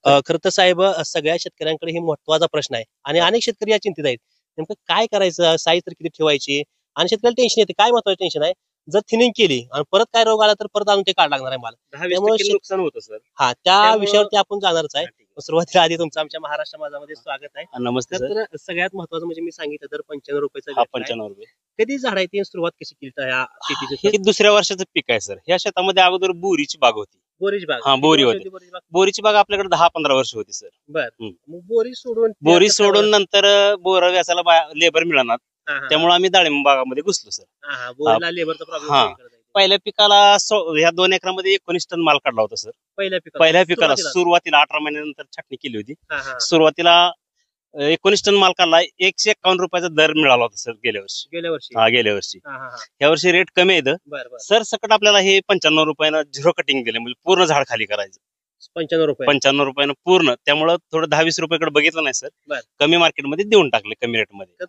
खरं तर साहेब सगळ्या शेतकऱ्यांकडे हे महत्वाचा प्रश्न आहे आणि अनेक शेतकरी या चिंतित आहेत. नेमकं काय करायचं, साईज तर किती ठेवायची आणि शेतकऱ्याला टेन्शन येते. काय महत्वाचं टेन्शन आहे, जर थिनिंग केली आणि परत काय रोग आला तर परत आणून ते काढ लागणार आहे माल. 10-20% नुकसान होतं सर. हा, त्या त्यामुळं- विषयावरती आपण जाणारच आहे. हा, ठीक आहे. सुरुवातीला आधी तुमचं आमच्या महाराष्ट्र माझामध्ये स्वागत आहे. नमस्ते सर. तर सगळ्यात महत्वाचं म्हणजे मी सांगितलं तर 95 रुपयाचा हा, भेटला आहे. 95 रुपये. कधी झाडायची सुरुवात कशी केली तर या शेतीची? हे दुसऱ्या वर्षाचं पीक आहे सर. या शेतामध्ये अगोदर बोरीची बाग होती. बोरीची बाग. हा, बोरी किती होती. वर्षाची बोरीची बाग? बोरीची बाग आपल्याकडे 10-15 वर्ष होती सर. बर. हम्म. मग बोरी सोडून बोरी सोडून नंतर बोर व्यासाला लेबर मिळणार, त्यामुळे आम्ही डाळिंब बागामध्ये घुसलो सर. बोरीला लेबरचा हा. प्रॉब्लेम. पहिल्या पिकाला ह्या 2 एकरामध्ये 19 टन माल काढला होता सर. पहिल्या पिकाला सुरुवातीला 18 महिन्यानंतर छाटणी केली होती. हा. सुरुवातीला 19 टन माल काढला. 151 रुपयाचा दर मिळाला होता सर गेल्या वर्षी. गेल्या वर्षी. हा, गेल्या वर्षी. हा. या वर्षी रेट कमी आहे बर बर. सर. सकट आपल्याला हे 95 रुपयानं झिरो कटिंग दिले, म्हणजे पूर्ण झाड खाली करायचं. 95 रुपये. 95 रुपयानं पूर्ण. त्यामुळे थोडं 10-20 रुपयाकडे बघितलं नाही सर. बर. कमी मार्केटमध्ये देऊन टाकले, कमी रेटमध्ये.